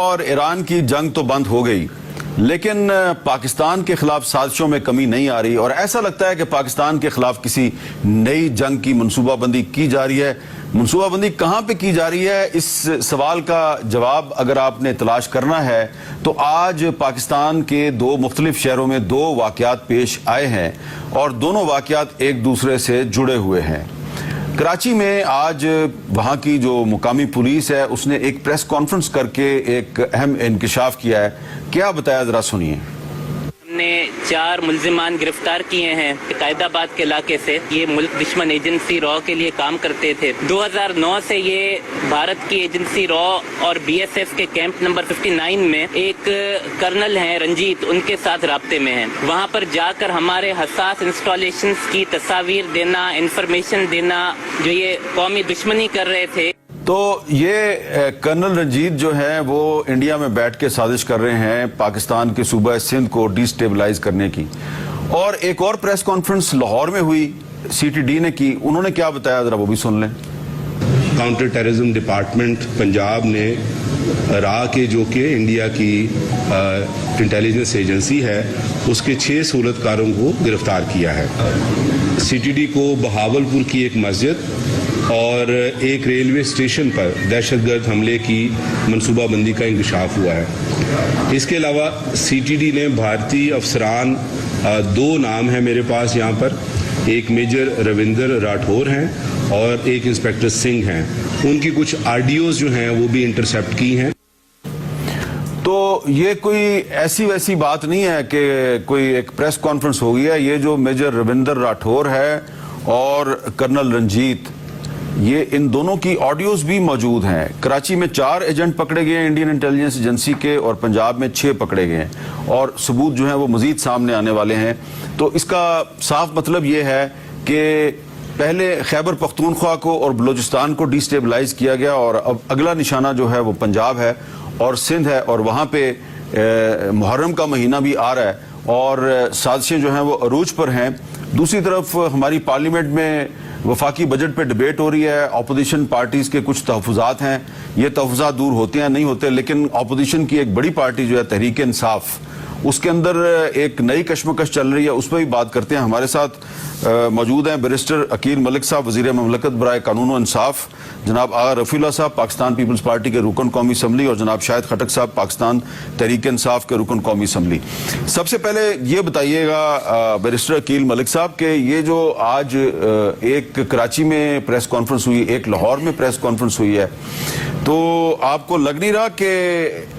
اور ایران کی جنگ تو بند ہو گئی، لیکن پاکستان کے خلاف سازشوں میں کمی نہیں آ رہی اور ایسا لگتا ہے کہ پاکستان کے خلاف کسی نئی جنگ کی منصوبہ بندی کی جا رہی ہے۔ منصوبہ بندی کہاں پہ کی جا رہی ہے؟ اس سوال کا جواب اگر آپ نے تلاش کرنا ہے تو آج پاکستان کے دو مختلف شہروں میں دو واقعات پیش آئے ہیں اور دونوں واقعات ایک دوسرے سے جڑے ہوئے ہیں۔ کراچی میں آج وہاں کی جو مقامی پولیس ہے اس نے ایک پریس کانفرنس کر کے ایک اہم انکشاف کیا ہے۔ کیا بتایا ذرا سنیے۔ ہم نے 4 ملزمان گرفتار کیے ہیں قائد آباد کے علاقے سے۔ یہ ملک دشمن ایجنسی را کے لیے کام کرتے تھے۔ 2009 سے یہ بھارت کی ایجنسی را اور بی ایس ایف کے کیمپ نمبر 59 میں ایک کرنل ہیں رنجیت، ان کے ساتھ رابطے میں ہیں۔ وہاں پر جا کر ہمارے حساس انسٹالیشنز کی تصاویر دینا، انفارمیشن دینا، جو یہ قومی دشمنی کر رہے تھے۔ تو یہ کرنل رنجیت جو ہیں وہ انڈیا میں بیٹھ کے سازش کر رہے ہیں پاکستان کے صوبہ سندھ کو ڈی سٹیبلائز کرنے کی۔ اور ایک اور پریس کانفرنس لاہور میں ہوئی، سی ٹی ڈی نے کی، انہوں نے کیا بتایا ذرا وہ بھی سن لیں۔ کاؤنٹر ٹیررزم ڈپارٹمنٹ پنجاب نے را کے جو کہ انڈیا کی انٹیلیجنس ایجنسی ہے اس کے 6 صورتکاروں کو گرفتار کیا ہے۔ سی ٹی ڈی کو بہاولپور کی ایک مسجد اور ایک ریلوے اسٹیشن پر دہشت گرد حملے کی منصوبہ بندی کا انکشاف ہوا ہے۔ اس کے علاوہ سی ٹی ڈی نے بھارتی افسران 2 نام ہیں میرے پاس یہاں پر، ایک میجر روندر راٹھور ہیں اور ایک انسپیکٹر سنگھ ہیں، ان کی کچھ آڈیوز جو ہیں وہ بھی انٹرسیپٹ کی ہیں۔ تو یہ کوئی ایسی ویسی بات نہیں ہے کہ کوئی ایک پریس کانفرنس ہو گئی ہے۔ یہ جو میجر روندر راٹھور ہے اور کرنل رنجیت، یہ ان دونوں کی آڈیوز بھی موجود ہیں۔ کراچی میں 4 ایجنٹ پکڑے گئے ہیں انڈین انٹیلیجنس ایجنسی کے اور پنجاب میں 6 پکڑے گئے ہیں اور ثبوت جو ہیں وہ مزید سامنے آنے والے ہیں۔ تو اس کا صاف مطلب یہ ہے کہ پہلے خیبر پختونخوا کو اور بلوچستان کو ڈی سٹیبلائز کیا گیا اور اب اگلا نشانہ جو ہے وہ پنجاب ہے اور سندھ ہے اور وہاں پہ محرم کا مہینہ بھی آ رہا ہے اور سازشیں جو ہیں وہ عروج پر ہیں۔ دوسری طرف ہماری پارلیمنٹ میں وفاقی بجٹ پہ ڈیبیٹ ہو رہی ہے۔ اپوزیشن پارٹیز کے کچھ تحفظات ہیں، یہ تحفظات دور ہوتے ہیں نہیں ہوتے، لیکن اپوزیشن کی ایک بڑی پارٹی جو ہے تحریک انصاف، اس کے اندر ایک نئی کشمکش چل رہی ہے، اس پہ بھی بات کرتے ہیں۔ ہمارے ساتھ موجود ہیں بیرسٹر عقیل ملک صاحب، وزیر مملکت برائے قانون و انصاف، جناب آغا رفیع اللہ صاحب پاکستان پیپلز پارٹی کے رکن قومی اسمبلی، اور جناب شاہد خٹک صاحب پاکستان تحریک انصاف کے رکن قومی اسمبلی۔ سب سے پہلے یہ بتائیے گا بیرسٹر عقیل ملک صاحب کہ یہ جو آج ایک کراچی میں پریس کانفرنس ہوئی، ایک لاہور میں پریس کانفرنس ہوئی ہے، تو آپ کو لگ نہیں رہا کہ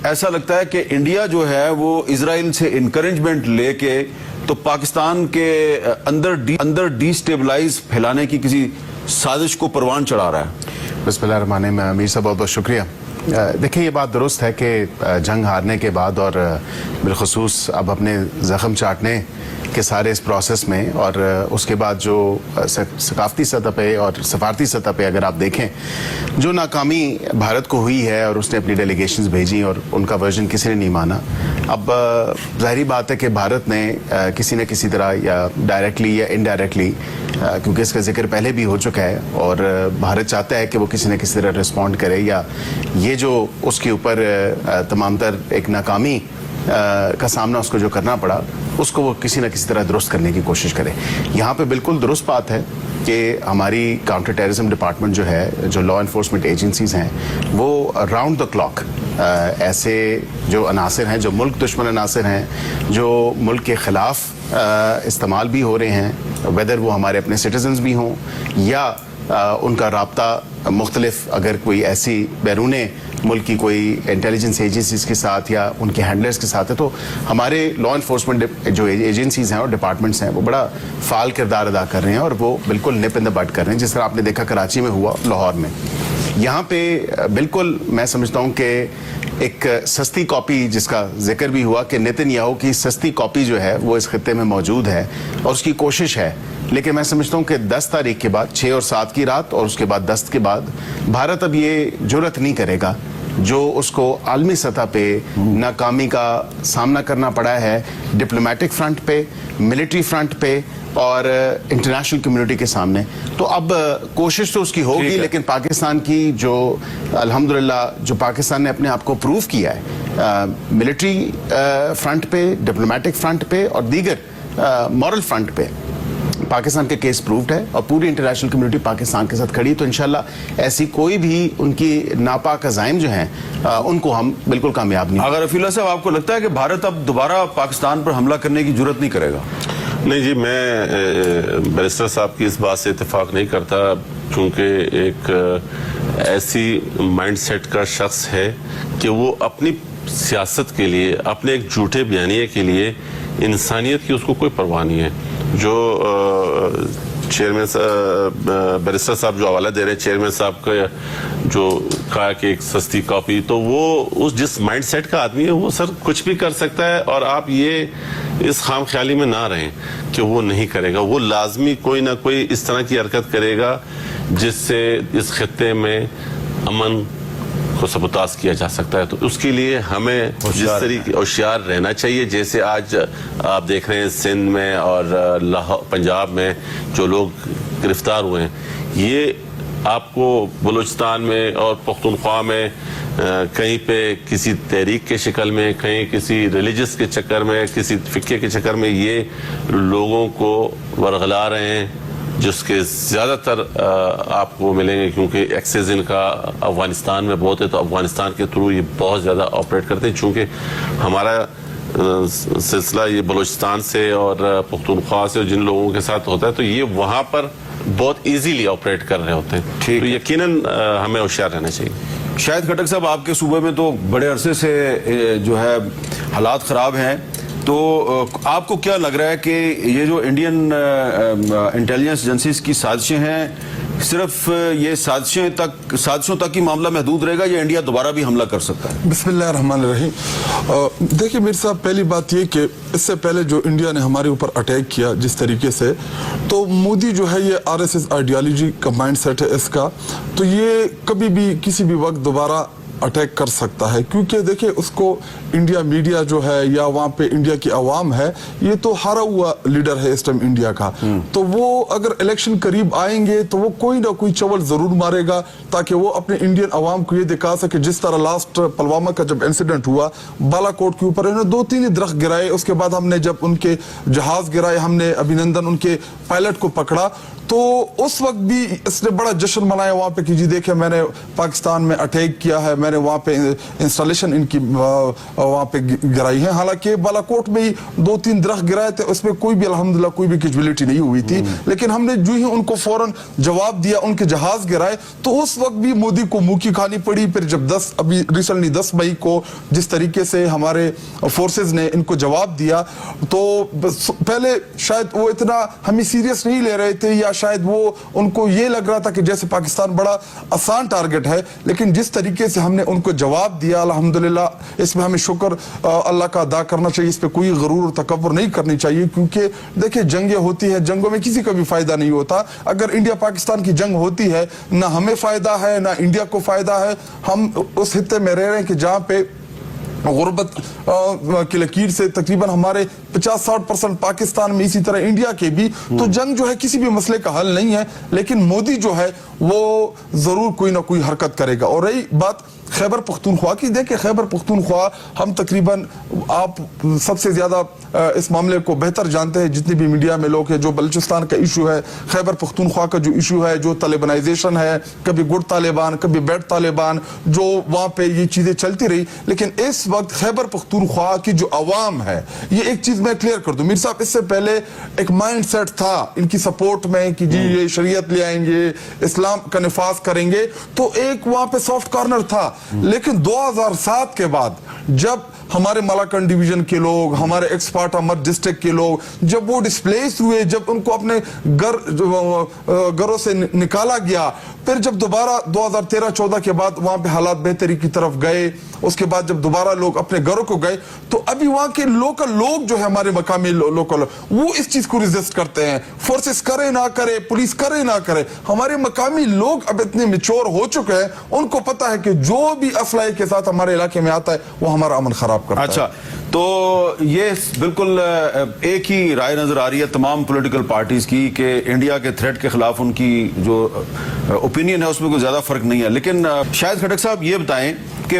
ایسا لگتا ہے کہ انڈیا جو ہے وہ اسرائیل سے انکریجمنٹ لے کے تو پاکستان کے اندر ڈی سٹیبلائز پھیلانے کی کسی سازش کو پروان چڑھا رہا ہے؟ بسم اللہ الرحمن الرحیم۔ امیر صاحب بہت بہت شکریہ۔ دیکھیں یہ بات درست ہے کہ جنگ ہارنے کے بعد اور بالخصوص اب اپنے زخم چاٹنے کے سارے اس پروسیس میں اور اس کے بعد جو ثقافتی سطح پہ اور سفارتی سطح پہ اگر آپ دیکھیں جو ناکامی بھارت کو ہوئی ہے اور اس نے اپنی ڈیلیگیشنز بھیجی اور ان کا ورژن کسی نے نہیں مانا، اب ظاہری بات ہے کہ بھارت نے کسی نہ کسی طرح یا ڈائریکٹلی یا انڈائریکٹلی، کیونکہ اس کا ذکر پہلے بھی ہو چکا ہے اور بھارت چاہتا ہے کہ وہ کسی نہ کسی طرح رسپونڈ کرے یا یہ جو اس کے اوپر تمام تر ایک ناکامی کا سامنا اس کو جو کرنا پڑا اس کو وہ کسی نہ کسی طرح درست کرنے کی کوشش کرے۔ یہاں پہ بالکل درست بات ہے کہ ہماری کاؤنٹر ٹیررزم ڈپارٹمنٹ جو ہے، جو لا انفورسمنٹ ایجنسیز ہیں، وہ راؤنڈ دا کلاک ایسے جو عناصر ہیں، جو ملک دشمن عناصر ہیں، جو ملک کے خلاف استعمال بھی ہو رہے ہیں، ویدر وہ ہمارے اپنے سٹیزنز بھی ہوں یا ان کا رابطہ مختلف اگر کوئی ایسی بیرون ملک کی کوئی انٹیلیجنس ایجنسیز کے ساتھ یا ان کے ہینڈلرز کے ساتھ ہے، تو ہمارے لا انفورسمنٹ جو ایجنسیز ہیں اور ڈپارٹمنٹس ہیں وہ بڑا فعال کردار ادا کر رہے ہیں اور وہ بالکل نپ ان دا بڈ کر رہے ہیں، جس طرح آپ نے دیکھا کراچی میں ہوا، لاہور میں۔ یہاں پہ بالکل میں سمجھتا ہوں کہ ایک سستی کاپی جس کا ذکر بھی ہوا کہ نیتن یاہو کی سستی کاپی جو ہے وہ اس خطے میں موجود ہے اور اس کی کوشش ہے، لیکن میں سمجھتا ہوں کہ 10 تاریخ کے بعد 6 اور 7 کی رات اور اس کے بعد 10 کے بعد بھارت اب یہ جرأت نہیں کرے گا جو اس کو عالمی سطح پہ ناکامی کا سامنا کرنا پڑا ہے، ڈپلومیٹک فرنٹ پہ، ملٹری فرنٹ پہ اور انٹرنیشنل کمیونٹی کے سامنے۔ تو اب کوشش تو اس کی ہوگی، لیکن پاکستان کی جو الحمدللہ جو پاکستان نے اپنے آپ کو پروف کیا ہے ملٹری فرنٹ پہ, ڈپلومیٹک فرنٹ پہ اور دیگر مورل فرنٹ پہ پاکستان کے کیس پروفڈ ہے اور پوری انٹرنیشنل کمیونٹی پاکستان کے ساتھ کھڑی. تو انشاءاللہ ایسی کوئی بھی ان کی ناپاک عزائم جو ہیں ان کو ہم بالکل کامیاب نہیں. اگر رفیع اللہ صاحب آپ کو لگتا ہے کہ بھارت اب دوبارہ پاکستان پر حملہ کرنے کی جرات نہیں کرے گا؟ نہیں جی, میں بیرسٹر صاحب کی اس بات سے اتفاق نہیں کرتا, چونکہ ایک ایسی مائنڈ سیٹ کا شخص ہے کہ وہ اپنی سیاست کے لیے, اپنے ایک جھوٹے بیانیے کے لیے انسانیت کی اس کو کوئی پرواہ نہیں ہے. جو چیئرمین بیرسٹر صاحب جو حوالہ دے رہے ہیں چیئرمین صاحب کا, جو کہا کہ ایک سستی کاپی, تو وہ اس جس مائنڈ سیٹ کا آدمی ہے وہ سر کچھ بھی کر سکتا ہے, اور آپ یہ اس خام خیالی میں نہ رہیں کہ وہ نہیں کرے گا. وہ لازمی کوئی نہ کوئی اس طرح کی حرکت کرے گا جس سے اس خطے میں امن کو سبوتاژ کیا جا سکتا ہے. تو اس کے لیے ہمیں جس طریقے ہوشیار رہنا چاہیے. جیسے آج آپ دیکھ رہے ہیں سندھ میں اور پنجاب میں جو لوگ گرفتار ہوئے ہیں, یہ آپ کو بلوچستان میں اور پختونخوا میں کہیں پہ کسی تحریک کے شکل میں, کہیں کسی ریلیجس کے چکر میں, کسی فقے کے چکر میں یہ لوگوں کو ورغلا رہے ہیں, جس کے زیادہ تر آپ کو ملیں گے کیونکہ ایکسیز ان کا افغانستان میں بہت ہے, تو افغانستان کے تھرو یہ بہت زیادہ آپریٹ کرتے ہیں. چونکہ ہمارا سلسلہ یہ بلوچستان سے اور پختونخوا سے جن لوگوں کے ساتھ ہوتا ہے, تو یہ وہاں پر بہت ایزیلی آپریٹ کر رہے ہوتے ہیں. تو یقیناً ہمیں ہوشیار رہنا چاہیے. شاہد خٹک صاحب, آپ کے صوبے میں تو بڑے عرصے سے جو ہے حالات خراب ہیں, تو آپ کو کیا لگ رہا ہے کہ یہ جو انڈین انٹیلیجنس ایجنسیز کی سازشیں ہیں, صرف یہ سازشوں تک ہی معاملہ محدود رہے گا یا انڈیا دوبارہ بھی حملہ کر سکتا ہے؟ بسم اللہ الرحمن الرحیم. دیکھیں میر صاحب, پہلی بات یہ کہ اس سے پہلے جو انڈیا نے ہمارے اوپر اٹیک کیا جس طریقے سے, تو مودی جو ہے یہ RSS آئیڈیالوجی کا مائنڈ سیٹ ہے اس کا, تو یہ کبھی بھی کسی بھی وقت دوبارہ اٹیک کر سکتا ہے. کیونکہ دیکھیں اس کو انڈیا میڈیا جو ہے یا وہاں پہ انڈیا کی عوام ہے, یہ تو ہارا ہوا لیڈر ہے اس ٹائم انڈیا کا, تو وہ اگر الیکشن قریب آئیں گے تو وہ کوئی نہ کوئی چول ضرور مارے گا تاکہ وہ اپنے انڈین عوام کو یہ دکھا سکے. جس طرح لاسٹ پلوامہ کا جب انسیڈنٹ ہوا, بالا کوٹ کے اوپر انہوں نے 2-3 درخت گرائے, اس کے بعد ہم نے جب ان کے جہاز گرائے, ہم نے ابھینندن ان کے پائلٹ کو پکڑا, تو اس وقت بھی اس نے بڑا جشن منایا وہاں پہ کہ جی دیکھیں میں نے پاکستان میں اٹیک کیا ہے, میں نے وہاں پہ انسٹالیشن ان کی وہاں پہ گرائی ہے. حالانکہ بالا کوٹ میں ہی 2-3 درخت گرائے تھے, اس میں کوئی بھی الحمدللہ کوئی بھی کیجویلٹی نہیں ہوئی تھی, لیکن ہم نے جو ہی ان کو فوراً جواب دیا, ان کے جہاز گرائے, تو اس وقت بھی مودی کو منہ کی کھانی پڑی. پھر جب ابھی ریسنٹلی 10 مئی کو جس طریقے سے ہمارے فورسز نے ان کو جواب دیا, تو پہلے شاید وہ اتنا ہمیں سیریس نہیں لے رہے تھے, یا شاید وہ ان کو یہ لگ رہا تھا کہ جیسے پاکستان بڑا آسان ٹارگٹ ہے, لیکن جس طریقے سے ہم نے ان کو جواب دیا الحمدللہ, اس میں ہمیں شکر اللہ کا ادا کرنا چاہیے. اس پہ کوئی غرور اور تکبر نہیں کرنی چاہیے, کیونکہ دیکھیں جنگیں ہوتی ہیں, جنگوں میں کسی کا بھی فائدہ نہیں ہوتا. اگر انڈیا پاکستان کی جنگ ہوتی ہے, نہ ہمیں فائدہ ہے نہ انڈیا کو فائدہ ہے. ہم اس خطے میں رہ رہے ہیں کہ جہاں پہ غربت کی لکیر سے تقریباً ہمارے 50-60% پاکستان میں, اسی طرح انڈیا کے بھی, تو جنگ جو ہے کسی بھی مسئلے کا حل نہیں ہے. لیکن مودی جو ہے وہ ضرور کوئی نہ کوئی حرکت کرے گا. اور رہی بات خیبر پختونخوا کی, دیکھیں خیبر پختونخوا ہم تقریباً, آپ سب سے زیادہ اس معاملے کو بہتر جانتے ہیں جتنی بھی میڈیا میں لوگ ہیں, جو بلوچستان کا ایشو ہے, خیبر پختونخوا کا جو ایشو ہے, جو طالبانائزیشن ہے, کبھی گڈ طالبان کبھی بیڈ طالبان, جو وہاں پہ یہ چیزیں چلتی رہی. لیکن اس وقت خیبر پختونخوا کی جو عوام ہے, یہ ایک چیز میں کلیئر کر دوں میر صاحب, اس سے پہلے ایک مائنڈ سیٹ تھا ان کی سپورٹ میں کہ جی یہ شریعت لے آئیں گے, اسلام کا نفاذ کریں گے, تو ایک وہاں پہ سافٹ کارنر تھا. لیکن 2007 کے بعد جب ہمارے ملاکنڈ ڈویژن کے لوگ, ہمارے ایکسپارٹ امر ڈسٹرکٹ کے لوگ جب وہ ڈسپلیس ہوئے, جب ان کو اپنے گھروں سے نکالا گیا, پھر جب دوبارہ 2013-14 کے بعد وہاں پہ حالات بہتری کی طرف گئے, اس کے بعد جب دوبارہ لوگ اپنے گھروں کو گئے, تو ابھی وہاں کے لوکل لوگ جو ہے ہمارے مقامی لوکل, وہ اس چیز کو ریزسٹ کرتے ہیں. فورسز کرے نہ کرے, پولیس کرے نہ کرے, ہمارے مقامی لوگ اب اتنے میچور ہو چکے ہیں, ان کو پتا ہے کہ جو بھی اسلحے کے ساتھ ہمارے علاقے میں آتا ہے وہ ہمارا امن خراب کرتا ہے. اچھا, تو یہ بالکل ایک ہی رائے نظر آ رہی ہے تمام پولیٹیکل پارٹیز کی کہ انڈیا کے تھریٹ کے خلاف ان کی جو اوپینین ہے اس میں کوئی زیادہ فرق نہیں ہے. لیکن شاہد خٹک صاحب یہ بتائیں کہ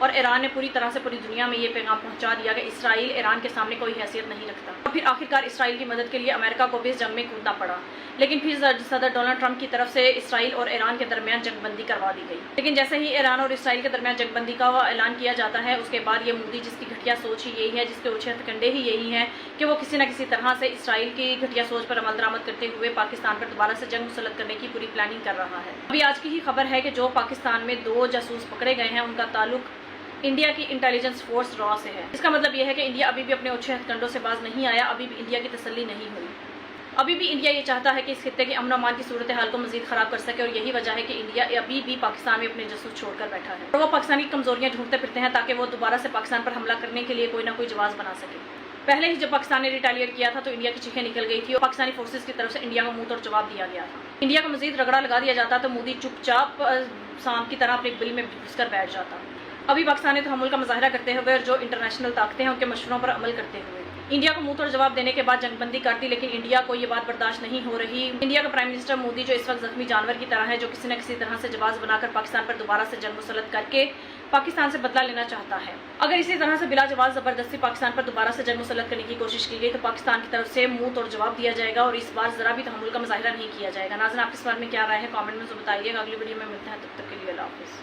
اور ایران نے پوری طرح سے پوری دنیا میں یہ پیغام پہنچا دیا کہ اسرائیل ایران کے سامنے کوئی حیثیت نہیں رکھتا. اور پھر آخرکار اسرائیل کی مدد کے لیے امریکہ کو بھی اس جنگ میں کودنا پڑا. لیکن پھر صدر ڈونلڈ ٹرمپ کی طرف سے اسرائیل اور ایران کے درمیان جنگ بندی کروا دی گئی. لیکن جیسے ہی ایران اور اسرائیل کے درمیان جنگ بندی کا اعلان کیا جاتا ہے، اس کے بعد یہ مودی جس کی گھٹیا سوچ ہی یہی ہے، جس کے اوچھے ہتھکنڈے ہی یہی ہیں کہ وہ کسی نہ کسی طرح سے اسرائیل کی گھٹیا سوچ پر عمل درآمد کرتے ہوئے پاکستان پر دوبارہ سے جنگ مسلط کرنے کی پوری پلاننگ کر رہا ہے. ابھی آج کی ہی خبر ہے کہ جو پاکستان میں 2 جاسوس پکڑے گئے ہیں ان کا تعلق انڈیا کی انٹیلیجنس فورس را سے ہے. اس کا مطلب یہ ہے کہ انڈیا ابھی بھی اپنے اوچھے ہتھکنڈوں سے باز نہیں آیا، ابھی بھی انڈیا کی تسلی نہیں ہوئی. ابھی بھی انڈیا یہ چاہتا ہے کہ اس خطے کے امن و امان کی صورتحال کو مزید خراب کر سکے، اور یہی وجہ ہے کہ انڈیا ابھی بھی پاکستان میں اپنے جاسوس چھوڑ کر بیٹھا ہے اور وہ پاکستانی کمزوریاں ڈھونڈتے پھرتے ہیں تاکہ وہ دوبارہ سے پاکستان پر حملہ کرنے کے لیے کوئی نہ کوئی جواز بنا سکے. پہلے ہی جب پاکستان نے ریٹیلیٹ کیا تھا تو انڈیا کی چیخیں نکل گئی تھی اور پاکستانی فورسز کی طرف سے انڈیا کو منہ توڑ جواب دیا گیا تھا. انڈیا کو مزید رگڑا لگا دیا جاتا تو مودی چپ چاپ سانپ کی طرح اپنے بل میں گھس کر بیٹھ جاتا. ابھی پاکستان نے تحمل کا مظاہرہ کرتے ہوئے اور جو انٹرنیشنل طاقتیں ہیں ان کے مشوروں پر عمل کرتے ہوئے انڈیا کو منہ توڑ جواب دینے کے بعد جنگ بندی کر دی. لیکن انڈیا کو یہ بات برداشت نہیں ہو رہی. انڈیا کا پرائم منسٹر مودی جو اس وقت زخمی جانور کی طرح ہے، جو کسی نہ کسی طرح سے جواز بنا کر پاکستان پر دوبارہ سے جنگ مسلط کر کے پاکستان سے بدلہ لینا چاہتا ہے. اگر اسی طرح سے بلا جواز زبردستی پاکستان پر دوبارہ سے جنگ مسلط کرنے کی کوشش کی گئی تو پاکستان کی طرف سے منہ توڑ جواب دیا جائے گا اور اس بار ذرا بھی تحمل کا مظاہرہ نہیں کیا جائے گا. ناظرین، آپ اس بارے میں کیا رائے ہے کامنٹ میں بتائیے گا. اگلی ویڈیو میں ملتے ہیں، تب تک کے لیے اللہ حافظ.